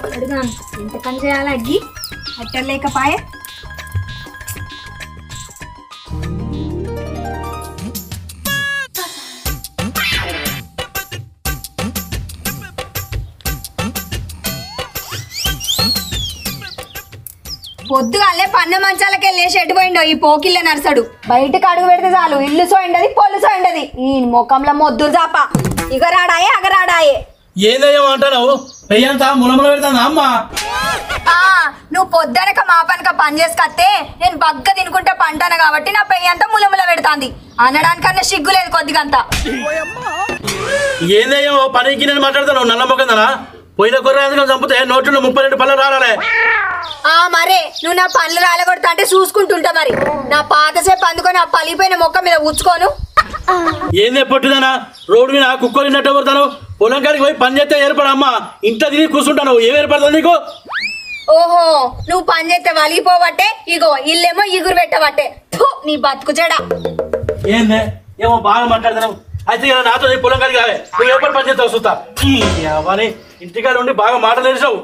అడుగుదాం ఎంత పని చేయాలి అగ్గి అట్టలేకపాయ పొద్దుగాలే పన్న మంచాలకి వెళ్ళేసి ఎటుపోయిండో ఈ పోకిళ్ళ నరసడు బయటకు అడుగు పెడితే చాలు ఇల్లు సోయిండది పొల్లు సోయిండది ఈ ముఖంలో మొద్దులు చాప ఇగరాడాయే అగరాడాయే ఏదయ్యో అంటావు పెయ్యంతా ములముల పెడతాను అమ్మ నువ్వు పొద్దునక మా పనక పని చేసుకొస్తే నేను బగ్గ తినుకుంటే పంటాను కాబట్టి నా పెయ్యంతా ములముల పెడతాంది అనడానికన్నా సిగ్గు లేదు కొద్దిగంతా ఏందయ్యో పనికి నేను మాట్లాడతాను నల్ల మొక్కదనా పోయిన కొర్ర చంపితే నోట్లో 32 పళ్ళు రాలే మరే నువ్వు నా పనులు రాలగొడతా అంటే చూసుకుంటుంటా మరి నా పాతసేపు అందుకొని ఆ పలిపోయిన మొక్క మీద ఉచ్చుకోను ఏందే పొట్టిదనా రోడ్డు మీద కుక్కలు నట్టు పడతాను పొలం కాడికి పోయి పని చేస్తే ఏర్పడమ్మా ఇంట్లో తిరిగి కూర్చుంటాను ఏం ఏర్పడుతుంది నీకు ఓహో నువ్వు పని చేస్తే వలిగిపోవట్టే ఇగో ఇల్లేమో ఇగురు పెట్టవట్టే నీ బతుకు చెడా ఏందే ఏమో బాగా మాట్లాడతాను అయితే ఇలా నాతో పొలం కాడికి రావే నువ్వు ఎప్పుడు పని చేస్తావు చూస్తా అని ఇంటికాడ ఉండి బాగా మాట తెలిసావు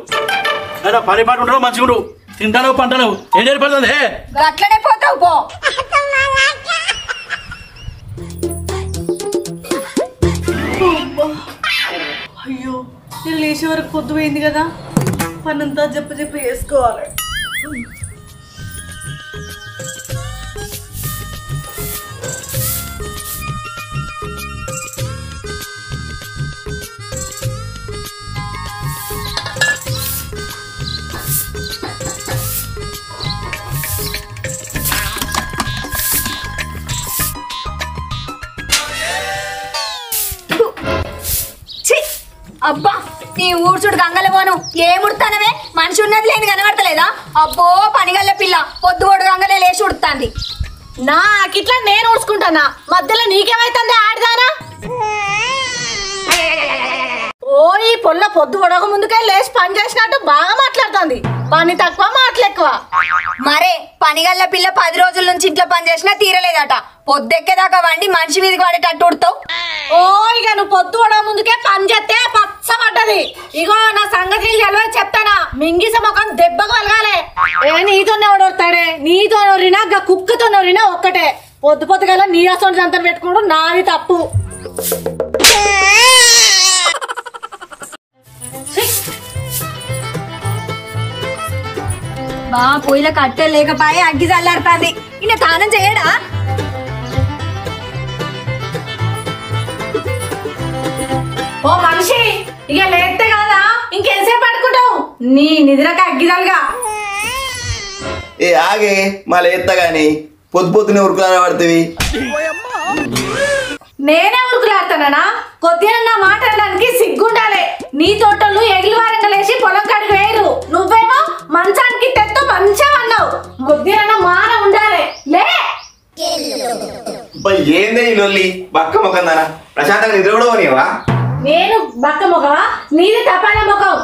అయినా పని పాటు ఉండవు మంచిగా ఉండు తింటాను పంటాను ఏం ఏర్పడుతుంది అట్లనే పోతావు పో అయ్యో నేను లేచే వరకు పొద్దు పోయింది కదా పనంతా చెప్పి వేసుకోవాలి అబ్బా నీ ఊడ్చుడు గంగల పోను ఏముడతానవే మనిషి ఉన్నది లేని కనబడతలేదా అబ్బో పనిగల్ల పిల్ల పొద్దు ఓడు గంగలే లేచి ఉడుతుంది నాకిట్లా నేను ఊడ్చుకుంటానా మధ్యలో నీకేమైతుంది ఆడదానా ఓ ఈ పొల్ల పొద్దు పొడక ముందుకే లేచి పని చేసినట్టు బాగా మాట్లాడుతుంది పని తక్కువ మాటలు ఎక్కువ మరే పనిగల్ల పిల్ల 10 రోజుల నుంచి ఇంట్లో పని చేసినా తీరలేదట పొద్దెక్కేదాకా వండి మనిషి మీదకి పడేటట్టు ఉడతావు ఓ ఇక నువ్వు పొద్దు పొడక ముందుకే పని చేస్తే పచ్చబడ్డది ఇగో నా సంగతి చెప్తానా మింగిస ముఖం దెబ్బకు వెలగాలే నీతోనే ఓడొడతాడే నీతో నోరినా కుక్కతో నోరినా ఒక్కటే పొద్దు పొద్దుగల నీ అసలు జంతలు పెట్టుకోవడం నాది తప్పు బా పొయ్యిల కట్టె లేకపాయే అగ్గి చల్లారుతుంది ఈయన తానం చేయడా ఓ మనిషి ఇక లేస్తే కదా ఇంకేసేపు పడుకుంటావు నీ నిద్రకి అగ్గిదాలుగా ఏ ఆగే మళ్ళీ ఎత్తా గాని పొద్దునే ఉరుకులాడ పడుతుంది నేనే ఉరుకులాడుతానా కొద్దిగా నా మాట అనడానికి సిగ్గుండాలి నీ తోటలు ఎగిలి వారంటలేసి పొలం కాడికి వేయరు నువ్వేమో మంచానికి తెత్తు మంచిగా అన్నావు కొద్దిగా మాన ఉండాలి లే ఏందే ఈ లొల్లి బక్క ముఖం దానా ప్రశాంతంగా నిద్ర కూడా పోనీవా నేను బక్క ముఖమా నీది తపాల ముఖం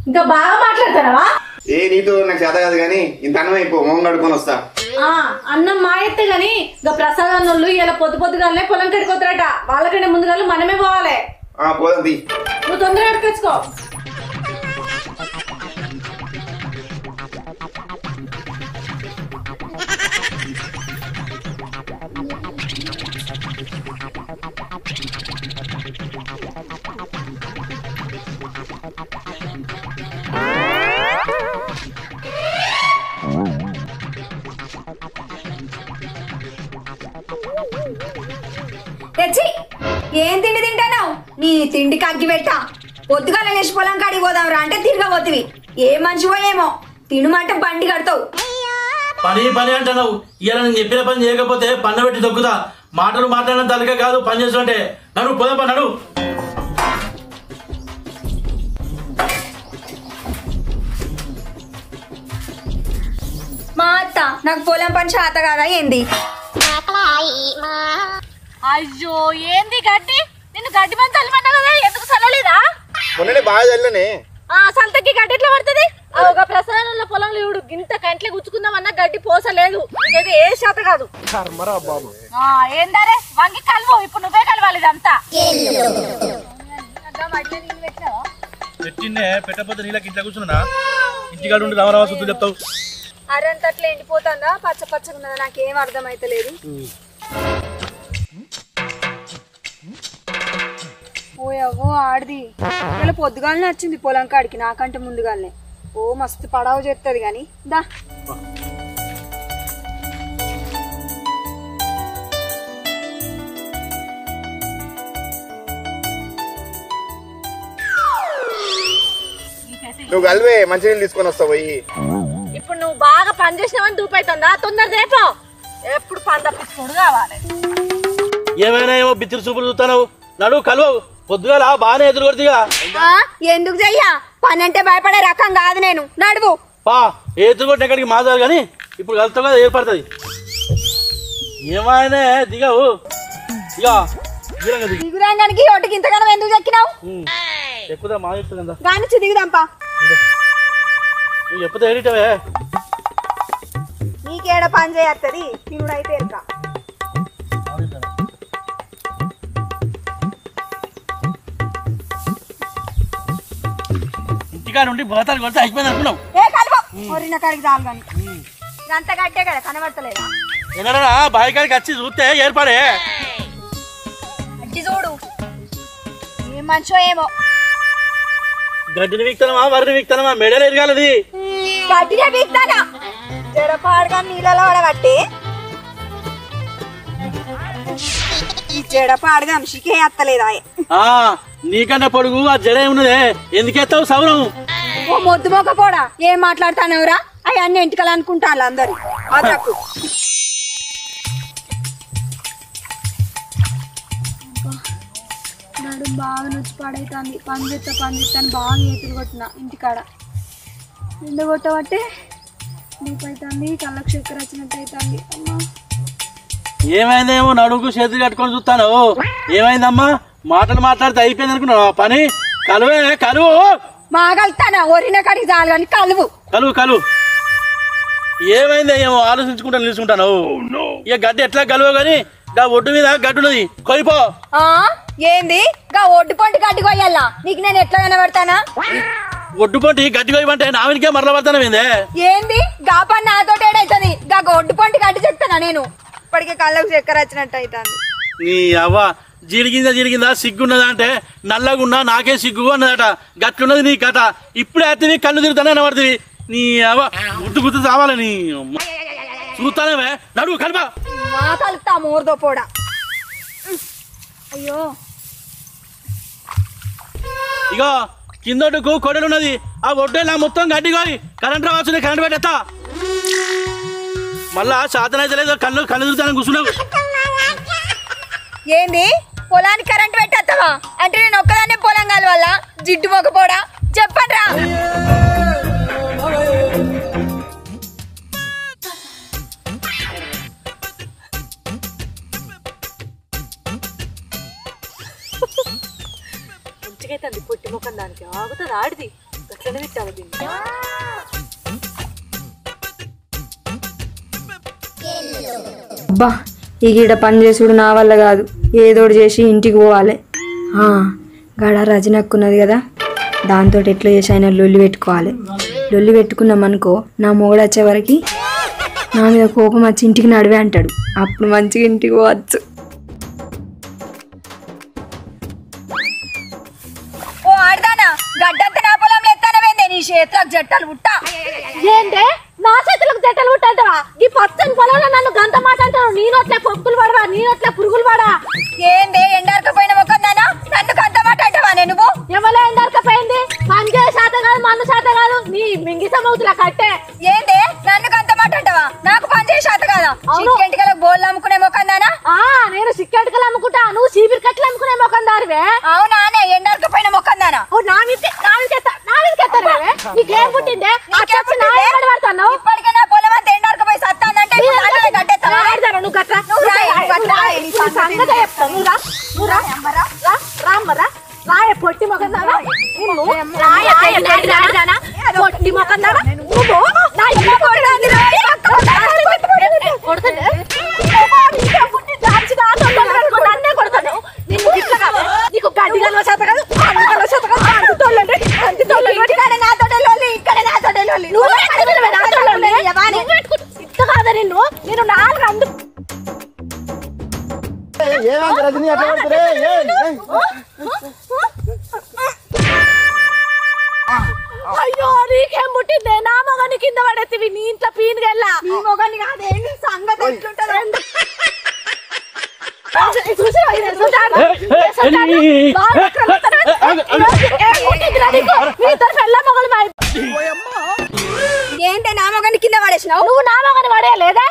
ఇంకా బాగా మాట్లాడతానవా ఏ నీతో నాకు చేత కాదు కానీ ఇంత అన్నం అయిపో మొహం కడుకొని వస్తా అన్నం మా ఎత్తే గాని ఇంకా ప్రసాదాలు ఇలా పొద్దుగానే పొలం కడుకోతారట వాళ్ళకంటే ముందుగా మనమే పోవాలి పోదండి నువ్వు తొందరగా ఎడుకొచ్చుకో తెచ్చి ఏం తిండి తింటానావు నీ తిండికి అగ్గి పెట్టా పొద్దుగాల లేచి పొలం కాడికి పోదాం రా అంటే తిరగబోతువి ఏ మనిషివో ఏమో తినుమంటే బండి కడతావు పని పని అంటున్నావు ఇలా నేను చెప్పిన పని చేయకపోతే పన్ను పెట్టి దొక్కుతా మాటలు మాట్లాడడం తలకే కాదు పని చేస్తుంటే నడు పోదాం నడు మా అత్త నాకు పొలం పని చేత కదా ఏంది అయ్యో ఏంది గడ్డి నిన్ను గడ్డి మంది చల్లమన్నా కదా ఎందుకు చల్లలేదా మొన్ననే బాగా చల్లనే సంతకి గడ్డి ఎట్లా పడుతుంది ఒక ప్రసాదంలో పొలంలో ఇవుడు గింత గంటలే గుచ్చుకుందామన్నా గడ్డి పోసలేదు ఇది ఏ శాత కాదు ఏందరే వంగి కలువు ఇప్పుడు నువ్వే కలవాలి ఇదంతా పెట్టిండే పెట్టకపోతే నీళ్ళకి ఇంట్లో కూర్చున్నా ఇంటికాడు ఉండి రామరామ సుద్దులు చెప్తావు అరంతట్లా ఎండిపోతుందా పచ్చ పచ్చగా ఉన్నదా నాకేం అర్థమైతలేదు ఓ ఆడిది ఇలా పొద్దుగాలనే వచ్చింది పొలం కాడికి నాకంటే ముందుగాలనే ఓ మస్తు పడవ చేస్తుంది గాని దా నువ్వు కలివే మంచి నీళ్ళు తీసుకొని వస్తావు పోయి ఇప్పుడు నువ్వు బాగా పని చేసినావని దూపైతుందా తొందర రేపో ఎప్పుడు పని తప్పించుకోడు కావాలి ఏమైనా ఏమో బిత్తిరి చూపులు చూస్తావు నడువు కలువు పొద్దుగాల బాగానే ఎదురు కొడుతుగా ఎందుకు చెయ్యా పని అంటే భయపడే రకం కాదు నేను నడువు పా ఎదురు కొట్టి ఎక్కడికి మాదారు కానీ ఇప్పుడు కలుతావు కదా ఏర్పడుతుంది ఏమైనా దిగావు ఇక దిగురానికి ఒటికి ఇంతగానం ఎందుకు చెక్కినావు ఎక్కుదా మా చెప్తుంది కదా గానిచ్చి దిగుదాంపా నువ్వు చెప్తే ఏడిటవే నీకేడ పని చేయత్తది తినుడైతే ఇంకా ఇంటికాడ ఉండి బోతాలు కొడితే అయిపోయింది అనుకున్నావు ఏ కలుపు మొరిన కాడికి చాలు కానీ గంట కట్టే కదా కనబడతలేదా ఎన్నడా బావి కాడికి వచ్చి చూస్తే ఏర్పడే అట్టి చూడు ఏం మనిషో ఏమో గడ్డిని వీక్తానమా వరిని వీక్తానమా మెడలు ఎరగాలది గట్టిగా వీక్తానా జడపాడుగా నీళ్ళలో పడబట్టి ఈ జడపాడుగా అంశికే అత్తలేదా నీకన్నా పొడుగు ఆ జడే ఉన్నదే ఎందుకెత్తావు సౌరం ఓ మొద్దు మొక్క కూడా ఏం మాట్లాడతానవరా అవి అన్ని ఎంటికలు అనుకుంటాను అందరు అదకు నడు బాగా నొచ్చి పాడైతుంది పని చేస్తాను బాగా ఎత్తులు కొట్టిన ఇంటికాడ ఎండ కొట్టబట్టే నీకైతుంది కళ్ళకు చక్కెర వచ్చినట్టు అవుతుంది అమ్మా ఏమైందేమో నడుగు చేతులు కట్టుకొని చూస్తాను ఏమైందమ్మా మాటలు మాట్లాడితే అయిపోయింది అనుకున్నావు పని కలువే కలువు మాగలుతానా ఒరిన కాడికి చాలు కానీ కలువు కలువు కలువు ఏమైంది ఏమో ఆలోచించుకుంటా నిలుచుకుంటాను ఇక గడ్డి ఎట్లా కలువు కానీ గా ఒడ్డు మీద గడ్డి ఉన్నది కొయిపో ఏంది గా ఒడ్డు పొంటి గడ్డి కొయ్యాలా నీకు నేను ఎట్లా కనబడతానా ఒడ్డు పొంటి గడ్డి కొయ్యమంటే నావినికే మరల పడతాను ఏంది గా పని నాతో ఏడైతుంది గా ఒడ్డు పొంటి గడ్డి చెప్తానా నేను ఇప్పటికే కళ్ళకు చక్కెర వచ్చినట్టు అవుతుంది నీ అవ్వ జిరిగిందా సిగ్గున్నదా అంటే నల్లగున్నా నాకే సిగ్గు అన్నదట గట్లున్నది నీ కథ ఇప్పుడే అత్తవి కళ్ళు తిరుగుతానే పడుతుంది నీ అవ్వ గుర్తు చావాలి నీ చూస్తానే నడువు కలప మా కలుపుతా మూరదో పోడా అయ్యో ఇగో కిందొడ్డుకు కొడలున్నది ఆ ఒడ్డేలా మొత్తం గడ్డి కోయి కరెంట్ రావచ్చు కరెంట్ పెట్టేస్తా మళ్ళా శాతం అయితే లేదు కళ్ళు తిరుగుతాను కూర్చున్నావు ఏంది పొలానికి కరెంట్ పెట్టేస్తావా అంటే నేను ఒక్కదాన్నే పొలం కలవాల జిడ్డు మొక్కపోడా చెప్పండి రా మంచిగైతుంది పొట్టి ముఖం దానికి ఆగుతుంది ఆడిది గట్లనే పెట్టాలి దీన్ని అబ్బా ఈ గీడ పని చేసుడు నా వల్ల కాదు ఏదోడు చేసి ఇంటికి పోవాలి గడ రజనక్కున్నది కదా దాంతో ఎట్లా చేసి ఆయన లొల్లి పెట్టుకోవాలి లొల్లి పెట్టుకున్నాం అనుకో నా మొగుడు వచ్చే వరకు నా మీద కోపం వచ్చి ఇంటికి నడివే అంటాడు అప్పుడు మంచిగా ఇంటికి పోవచ్చు ఓ ఆడదానా గడ్డంతా నా పొలంలో ఎత్తానవేందే నీ చేతులకు జట్టాలు పుట్టా ఏంటే నా చేతులకు జట్టలు పుట్టంటావా ఈ పచ్చని పొలంలో నన్ను గంత మాట అంటావు నీ నోట్లే పొక్కులు పడవా నీ నోట్లే పురుగులు పడా ఏందే ఎండారకపోయిన మొక్కందానా నన్ను గంత మాట అంటావా నువ్వు ఎవరో ఎండకపోయింది పంచే శాత కాదు మన్ను శాత కాదు నీ మింగిస మౌతులా కట్టే ఏందే నన్ను గంత మాట అంటావా నాకు పని చేసే శాత కాదా చిక్కెంటికలకు బోళ్ళు అమ్ముకునే మొక్కందానా నేను సిక్కెంటికలు అమ్ముకుంటా నువ్వు చీపిరి కట్టలు అమ్ముకునే మొక్కం దారివే అవునా ఎండారకపోయిన మొక్కందానా నీకేం పుట్టిందే పడతాను ఇప్పటికే నా పొలం అంతా ఎండారకపోయి సత్తానంటే నువ్వు గట్రా సంగతి చెప్తాను నువ్వు రామ్మరా రాయ పొట్టి మొక్కం దానా పొట్టి మొక్కం దానా నువ్వు నీకు గడ్డి కలవ చేత కాదు ఇంత కాదా నిన్ను నేను 4 అందు అయ్యో నీకేం పుట్టిందే నా మొగని కింద పడేతివి నీ ఇంట్లో పీనుగెల్లా నీ మొగని కాదే నీ సంగతి ఎట్లుంటది ఏంటి నా మొగని కింద పడేసినావు నువ్వు నా మొగని పడేయలేదా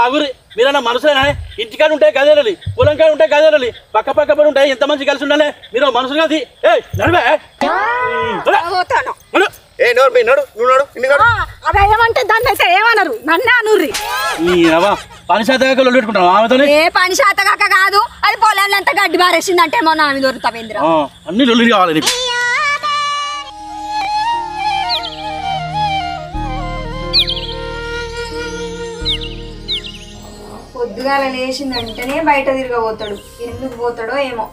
అగురి మీరన్నా మనసులేనా ఇంటికాడ ఉంటాయి గదేలు పొలం కాడ ఉంటాయి గదేలు పక్క పక్క పడి ఉంటాయి ఎంత మంచి కలిసి ఉండాలి మీరు మనసులు కాదు అదేమంటే దాన్ని అయితే ఏమన్నారు నన్నే అనుర్రి పని శాతగాక పెట్టుకుంటాం ఆమెతో ఏ పని శాతగాక కాదు అది పొలాన్ని అంతా గడ్డి బారేసిందంటే మొన్న ఆమె దొరుకుతావేంద్ర అన్ని లొల్లి కావాలి నీకు పొద్దుగాల లేచిన వెంటనే బయట తిరగబోతాడు ఎందుకు పోతాడో ఏమో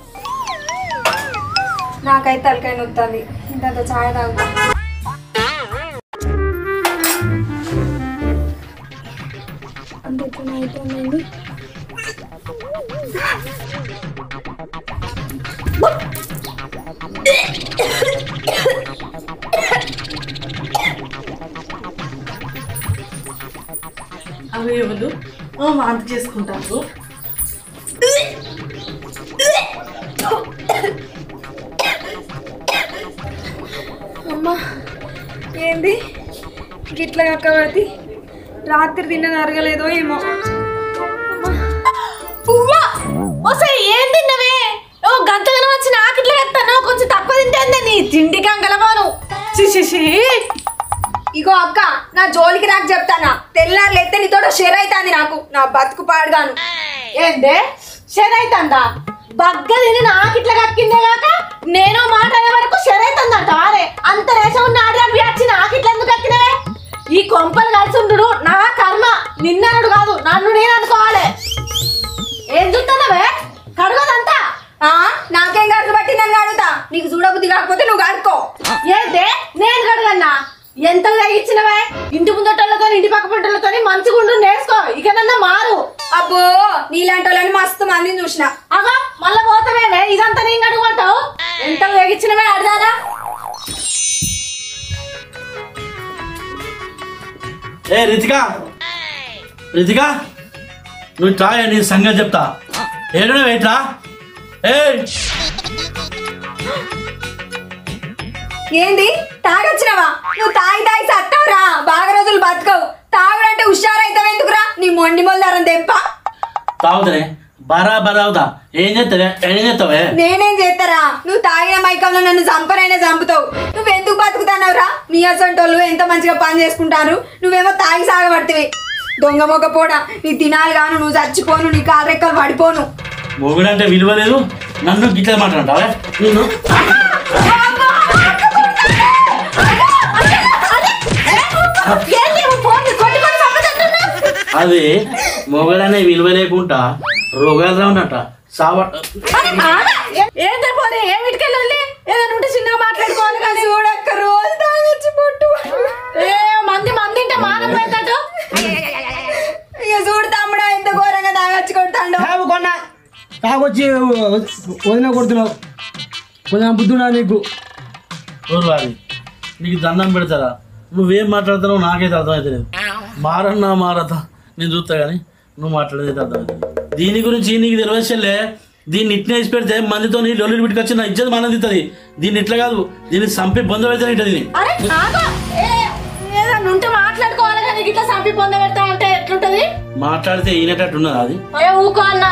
నాకైతే తలకాయ నొత్తుంది ఇంత ఛాయ్ తాగుతా అయిపోయింది అవి ఎవరు వాంతి చేసుకుంటారు అమ్మా ఏంది గిట్ల కక్కబడి రాత్రి తిన్నది అరగలేదో ఏమో ఏం తిన్నవే ఓ గంటగా వచ్చి నాకు ఇట్లా చెప్తాను కొంచెం తక్కువ తింటే నీ తిండి కంగలమాను ఇగో అక్క నా జోలికి నాకు చెప్తానా తెల్లారులు ఎత్తే నీతో షేర్ అవుతుంది నాకు నా బతుకు పాడుగాను ఏందే షేర్ అవుతుందా బగ్గ తిని నాకు ఇట్లా కక్కిందే కాక నేను మాట అనే వరకు షేర్ అవుతుందంట అరే అంత రేసం ఉన్న ఆడదాన్ని వచ్చి నాకు ఇట్లా ఎందుకు కక్కినవే ఈ కొంపలు కలిసి ఉండు నా కర్మ నిన్ననుడు కాదు నన్ను నేను అనుకోవాలి ఏం చూస్తున్నావే కడగదంతా నాకేం గడుపు బట్టి నన్ను అడుగుతా నీకు చూడబుద్ధి కాకపోతే నువ్వు కడుక్కో ఏంటే నేను కడగన్నా ఎంత తగ్గించినవే ఇంటి ముందటోళ్ళతో ఇంటి పక్క పంటలతో మంచిగుండు నేర్చుకో ఇకనన్నా మారు అబ్బో నీలాంటి వాళ్ళని మస్తు మందిని చూసిన అగా మళ్ళా పోతావేమే ఇదంతా నేను కడుగుంటావు ఎంత వేగించినవే అడదారా ఏ రితికా రితికా నువ్వు ట్రా నీ సంగతి చెప్తా ఏడునే వెయిట్రా ఏంది తాగొచ్చినావా నువ్వు తాగి తాగి సత్తావురా బాగా రోజులు బతకవు తాగుడంటే హుషారైతావు ఎందుకురా నీ మొండి మొల్దారం దెబ్బ తాగుతానే బరాబర్ అవుతా ఏం చేస్తావే నేనేం చేస్తారా నువ్వు తాగిన మైకంలో నన్ను చంపనైనా చంపుతావు నువ్వెందుకు బతుకుతున్నావురా మీ అసంటోళ్ళు ఎంత మంచిగా పని చేసుకుంటారు నువ్వేమో తాగి సాగబడితే దొంగ మొగ పోడా నీ తినాలి గాను నువ్వు చచ్చిపోను నీ కాలు రెక్కలు పడిపోను మొగుడంటే విలువ లేదు నన్ను గిట్ల మాట్లాడతావే నిన్ను అది మొగడనే విలువ లేకుండా రోగాలు రావునట ఏంటే పోనీ ఏమిటికెళ్ళి ఏదైనా ఉంటే చిన్నగా మాట్లాడుకోవాలి కానీ చూడక్క రోజు తాగొచ్చి పొట్టు ఏ మంది ఇంటే మానం పోయేటట్టు ఇక చూడు తమ్ముడా ఎంత ఘోరంగా తాగొచ్చి కొడతాడు కొన్నా తాగొచ్చి వదిన కొడుతున్నావు కొంచెం బుద్ధున్నా నీకు అది నీకు దండం పెడతారా నువ్వేం మాట్లాడుతున్నావు నాకైతే అర్థమైతే లేదు మారతా నేను చూస్తా కానీ నువ్వు మాట్లాడేది అర్థమవుతుంది దీని గురించి నీకు తెలియలే దీన్ని ఇట్లా వేసి పెడితే మందితో లొల్లి పెట్టుకొచ్చి నా ఇజ్జత్ మనం తింటుంది దీన్ని ఇట్లా కాదు దీన్ని చంపి బంధు పెడతాను ఇంటది ఏదన్నా ఉంటే మాట్లాడుకోవాలి కానీ ఇట్లా చంపి పొంద పెడతా అంటే ఎట్లుంటది మాట్లాడితే ఈనేటట్టు ఉన్నది అది ఏ ఊకో అన్నా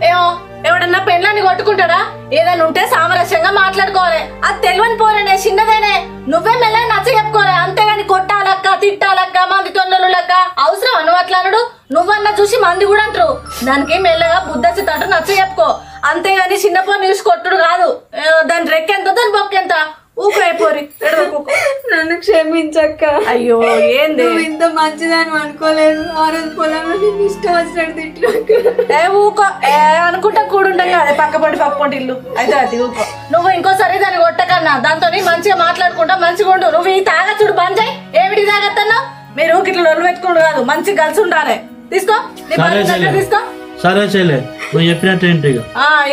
ఏమో ఎవడన్నా పెళ్ళని కొట్టుకుంటాడా ఏదైనా ఉంటే సామరస్యంగా మాట్లాడుకోవాలి అది తెలియని పోరేనే చిన్నదేనే నువ్వే మెల్ల నచ్చ చెప్పుకోవాలి అంతేగాని కొట్టాలక్క తిట్టాలక్క మంది తొండలు లెక్క అవసరం నువ్వు అట్లా అనుడు నువ్వన్నా చూసి మంది కూడా అంటారు దానికి మెల్లగా బుద్ధి తట్టు నచ్చ చెప్పుకో అంతేగాని చిన్న పోని చూసి కొట్టుడు కాదు దాని రెక్కెంత దాని బొక్కెంత ఊకో అయిపోరి నన్ను క్షమించక్క. అయ్యో ఏంది నువ్వు ఇంత మంచిదాన్ని అనుకోలేదు. ఆ రోజు పొలంలో నేను ఇష్టం వచ్చినట్టు తిట్టినాక. ఏ ఊకో అనుకుంటా కూడుంటాం కదా పక్కపొంటి ఇల్లు అయితే అది ఊకో. నువ్వు ఇంకోసారి దాన్ని కొట్టకన్నా దాంతో మంచిగా మాట్లాడుకుంటా మంచిగా ఉండు. నువ్వు ఈ తాగచ్చుడు బంద్ చేయి. ఏమిటి తాగత్తన్నా మీరు ఇట్లా రొల్లు పెట్టుకుంటు కాదు మంచిగా కలిసి ఉండాలి. తీసుకో తీసుకో. సరే చెల్లె నువ్వు చెప్పినట్టు ఏంటి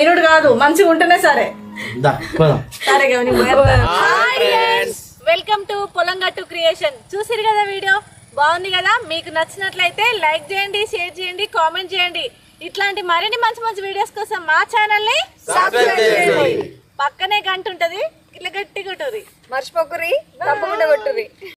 ఇనుడు కాదు మంచిగా ఉంటేనే సరే. సరే వెల్కమ్ టు పొలంగట్టు క్రియేషన్. చూసిరు కదా వీడియో బాగుంది కదా. మీకు నచ్చినట్లయితే లైక్ చేయండి, షేర్ చేయండి, కామెంట్ చేయండి. ఇట్లాంటి మరిన్ని మంచి మంచి వీడియోస్ కోసం మా ఛానల్ ని సబ్స్క్రైబ్ చేయండి. పక్కనే గంట ఉంటది ఇట్లా గట్టి కొట్టుర్రి. మర్చిపోకుర్రి, తప్పకుండా కొట్టుర్రి.